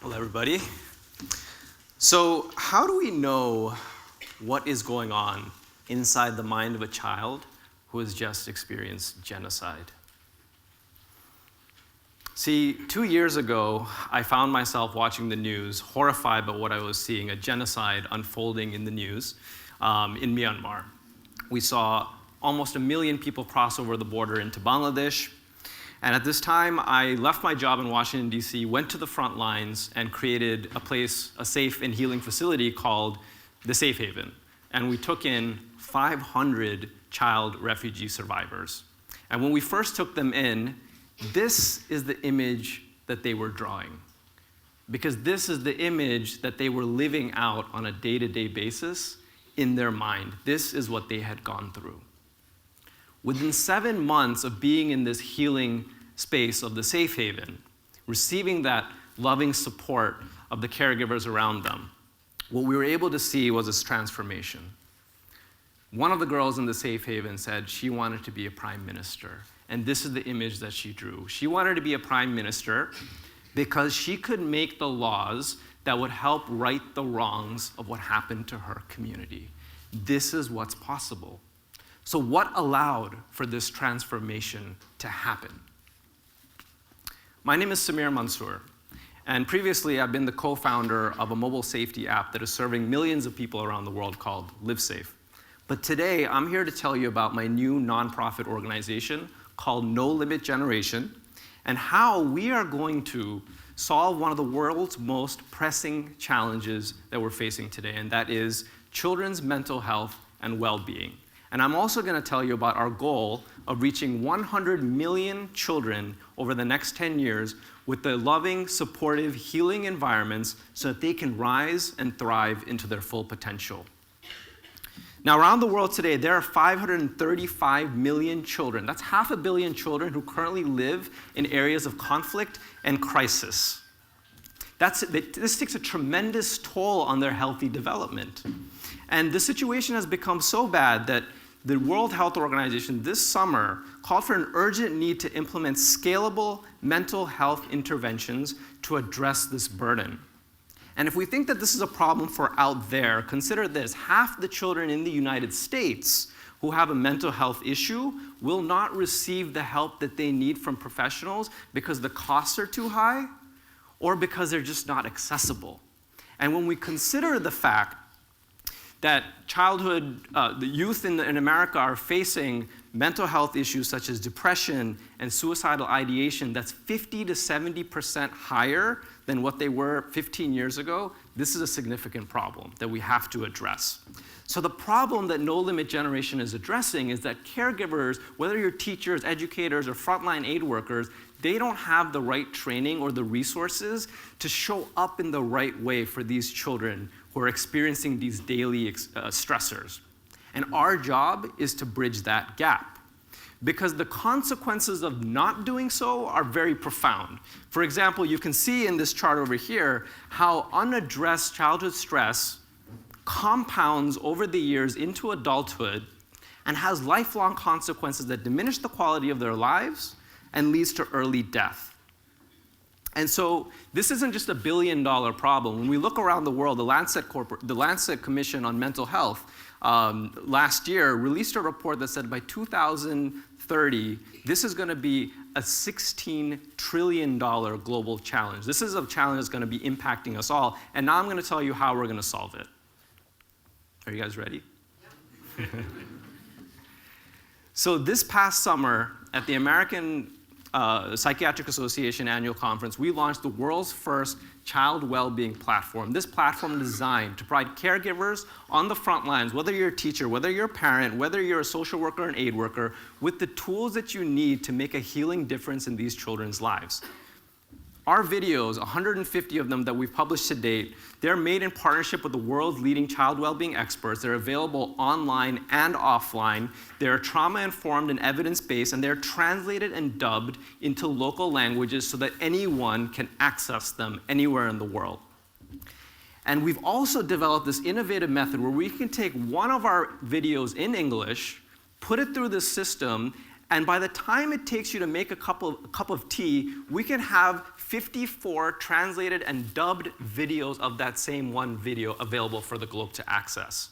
Hello, everybody. So how do we know what is going on inside the mind of a child who has just experienced genocide? See, 2 years ago, I found myself watching the news, horrified by what I was seeing, a genocide unfolding in the news in Myanmar. We saw almost 1 million people cross over the border into Bangladesh. And at this time, I left my job in Washington, D.C., went to the front lines, and created a safe and healing facility called the Safe Haven. And we took in 500 child refugee survivors. And when we first took them in, this is the image that they were drawing. Because this is the image that they were living out on a day-to-day basis in their mind. This is what they had gone through. Within 7 months of being in this healing space of the Safe Haven, receiving that loving support of the caregivers around them, what we were able to see was this transformation. One of the girls in the Safe Haven said she wanted to be a prime minister, and this is the image that she drew. She wanted to be a prime minister because she could make the laws that would help right the wrongs of what happened to her community. This is what's possible. So what allowed for this transformation to happen? My name is Samier Mansur, and previously I've been the co-founder of a mobile safety app that is serving millions of people around the world called LiveSafe. But today I'm here to tell you about my new nonprofit organization called No Limit Generation and how we are going to solve one of the world's most pressing challenges that we're facing today, and that is children's mental health and well-being. And I'm also going to tell you about our goal of reaching 100 million children over the next 10 years with the loving, supportive, healing environments so that they can rise and thrive into their full potential. Now, around the world today, there are 535 million children. That's 500 million children who currently live in areas of conflict and crisis. This takes a tremendous toll on their healthy development. And the situation has become so bad that the World Health Organization this summer called for an urgent need to implement scalable mental health interventions to address this burden. And if we think that this is a problem for out there, consider this: half the children in the United States who have a mental health issue will not receive the help that they need from professionals because the costs are too high or because they're just not accessible. And when we consider the fact that the youth in America are facing mental health issues such as depression and suicidal ideation that's 50 to 70% higher than what they were 15 years ago, this is a significant problem that we have to address. So the problem that No Limit Generation is addressing is that caregivers, whether you're teachers, educators, or frontline aid workers, they don't have the right training or the resources to show up in the right way for these children who are experiencing these daily stressors. And our job is to bridge that gap, because the consequences of not doing so are very profound. For example, you can see in this chart over here how unaddressed childhood stress compounds over the years into adulthood and has lifelong consequences that diminish the quality of their lives and leads to early death. And so this isn't just $1 billion problem. When we look around the world, the Lancet Commission on Mental Health last year released a report that said by 2030, this is going to be a $16 trillion global challenge. This is a challenge that's going to be impacting us all. And now I'm going to tell you how we're going to solve it. Are you guys ready? Yeah. So this past summer at the American Psychiatric Association annual conference, we launched the world's first child well-being platform. This platform is designed to provide caregivers on the front lines, whether you're a teacher, whether you're a parent, whether you're a social worker or an aid worker, with the tools that you need to make a healing difference in these children's lives. Our videos, 150 of them that we've published to date, they're made in partnership with the world's leading child well-being experts. They're available online and offline. They're trauma-informed and evidence-based, and they're translated and dubbed into local languages so that anyone can access them anywhere in the world. And we've also developed this innovative method where we can take one of our videos in English, put it through this system, And by the time it takes you to make a cup of tea, we can have 54 translated and dubbed videos of that same one video available for the globe to access.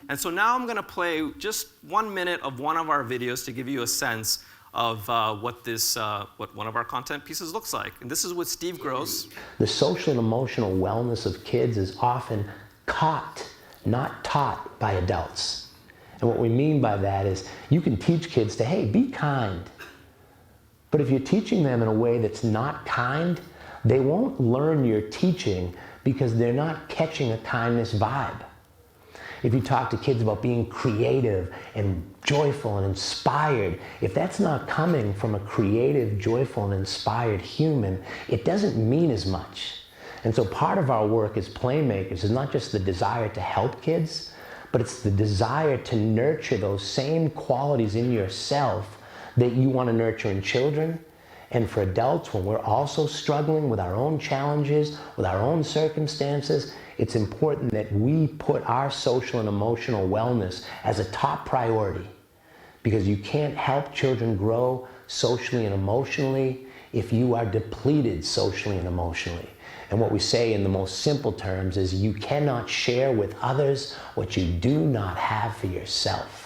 And so now I'm going to play just 1 minute of one of our videos to give you a sense of what one of our content pieces looks like. And this is with Steve Gross. The social and emotional wellness of kids is often caught, not taught by adults. And what we mean by that is you can teach kids to, hey, be kind. But if you're teaching them in a way that's not kind, they won't learn your teaching because they're not catching a kindness vibe. If you talk to kids about being creative and joyful and inspired, if that's not coming from a creative, joyful, and inspired human, it doesn't mean as much. And so part of our work as playmakers is not just the desire to help kids, but it's the desire to nurture those same qualities in yourself that you want to nurture in children. And for adults, when we're also struggling with our own challenges, with our own circumstances, it's important that we put our social and emotional wellness as a top priority, because you can't help children grow socially and emotionally if you are depleted socially and emotionally. And what we say in the most simple terms is you cannot share with others what you do not have for yourself.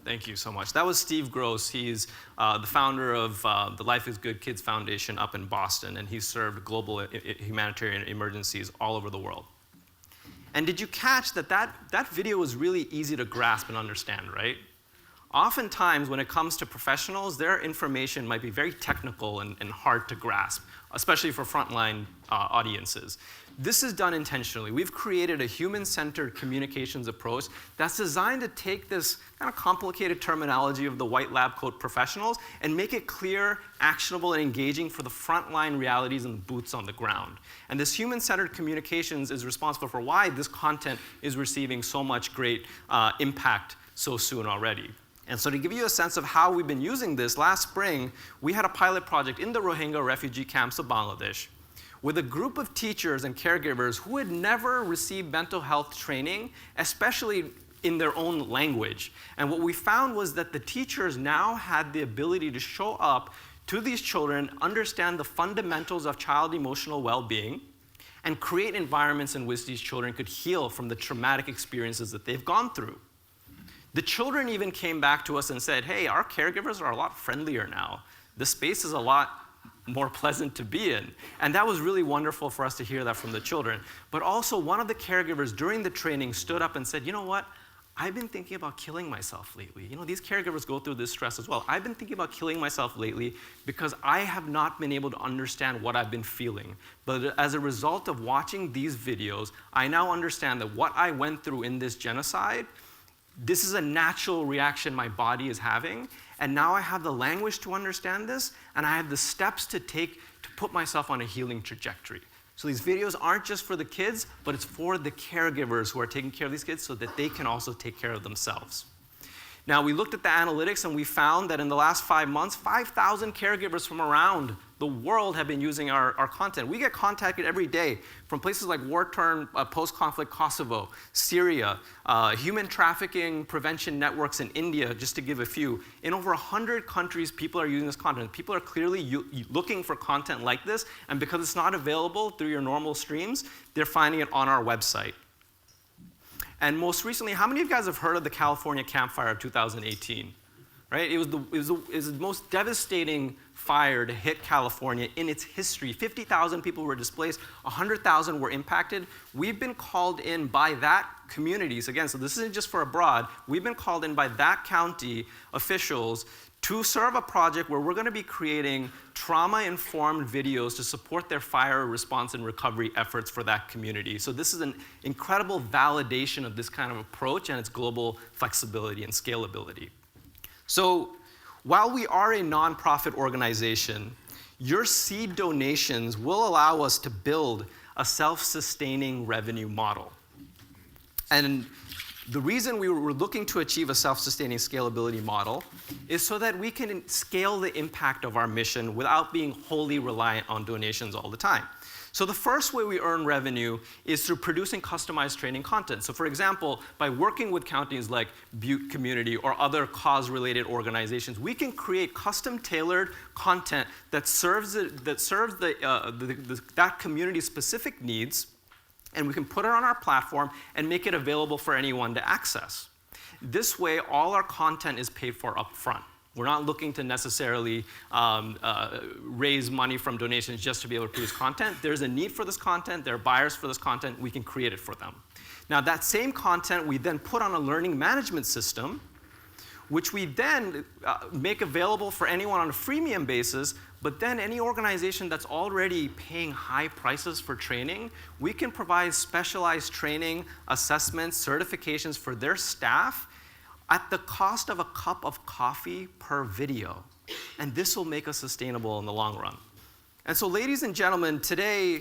Thank you so much. That was Steve Gross. He's the founder of the Life is Good Kids Foundation up in Boston, and he's served global humanitarian emergencies all over the world. And did you catch that video was really easy to grasp and understand, right? Oftentimes, when it comes to professionals, their information might be very technical and hard to grasp, especially for frontline audiences. This is done intentionally. We've created a human-centered communications approach that's designed to take this kind of complicated terminology of the white lab coat professionals and make it clear, actionable, and engaging for the frontline realities and boots on the ground. And this human-centered communications is responsible for why this content is receiving so much great impact so soon already. And so to give you a sense of how we've been using this, last spring, we had a pilot project in the Rohingya refugee camps of Bangladesh with a group of teachers and caregivers who had never received mental health training, especially in their own language. And what we found was that the teachers now had the ability to show up to these children, understand the fundamentals of child emotional well-being, and create environments in which these children could heal from the traumatic experiences that they've gone through. The children even came back to us and said, hey, our caregivers are a lot friendlier now. The space is a lot more pleasant to be in. And that was really wonderful for us to hear that from the children. But also, one of the caregivers during the training stood up and said, you know what? I've been thinking about killing myself lately. You know, these caregivers go through this stress as well. I've been thinking about killing myself lately because I have not been able to understand what I've been feeling. But as a result of watching these videos, I now understand that what I went through in this genocide, this is a natural reaction my body is having, and now I have the language to understand this, and I have the steps to take to put myself on a healing trajectory. So these videos aren't just for the kids, but it's for the caregivers who are taking care of these kids so that they can also take care of themselves. Now, we looked at the analytics, and we found that in the last 5 months, 5,000 caregivers from around the world have been using our content. We get contacted every day from places like war-torn, post-conflict Kosovo, Syria, human trafficking prevention networks in India, just to give a few. In over 100 countries, people are using this content. People are clearly looking for content like this, and because it's not available through your normal streams, they're finding it on our website. And most recently, how many of you guys have heard of the California Camp Fire of 2018? Right? It was the most devastating fire to hit California in its history. 50,000 people were displaced, 100,000 were impacted. We've been called in by that communities, again, so this isn't just for abroad, we've been called in by that county officials to serve a project where we're going to be creating trauma-informed videos to support their fire response and recovery efforts for that community. So this is an incredible validation of this kind of approach and its global flexibility and scalability. So while we are a nonprofit organization, your seed donations will allow us to build a self-sustaining revenue model. And The reason we were looking to achieve a self-sustaining scalability model is so that we can scale the impact of our mission without being wholly reliant on donations all the time. So the first way we earn revenue is through producing customized training content. So for example, by working with counties like Butte Community or other cause-related organizations, we can create custom-tailored content that serves that community's specific needs, and we can put it on our platform and make it available for anyone to access. This way, all our content is paid for upfront. We're not looking to necessarily raise money from donations just to be able to produce content. There's a need for this content. There are buyers for this content. We can create it for them. Now, that same content we then put on a learning management system, which we then make available for anyone on a freemium basis. But then any organization that's already paying high prices for training, we can provide specialized training, assessments, certifications for their staff at the cost of a cup of coffee per video. And this will make us sustainable in the long run. And so, ladies and gentlemen, today,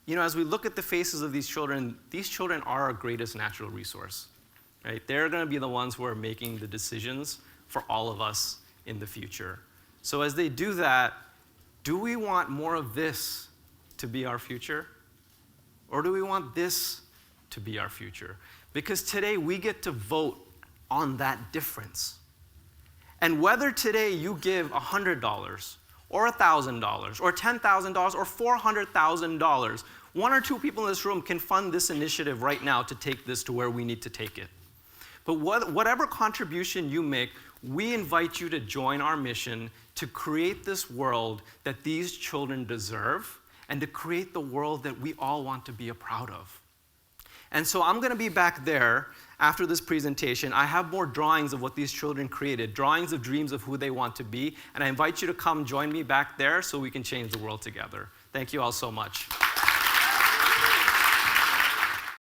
as we look at the faces of these children are our greatest natural resource. Right? They're going to be the ones who are making the decisions for all of us in the future. So as they do that, do we want more of this to be our future? Or do we want this to be our future? Because today we get to vote on that difference. And whether today you give $100 or $1,000 or $10,000 or $400,000, one or two people in this room can fund this initiative right now to take this to where we need to take it. But whatever contribution you make, we invite you to join our mission to create this world that these children deserve and to create the world that we all want to be proud of. And so I'm going to be back there after this presentation. I have more drawings of what these children created, drawings of dreams of who they want to be, and I invite you to come join me back there so we can change the world together. Thank you all so much.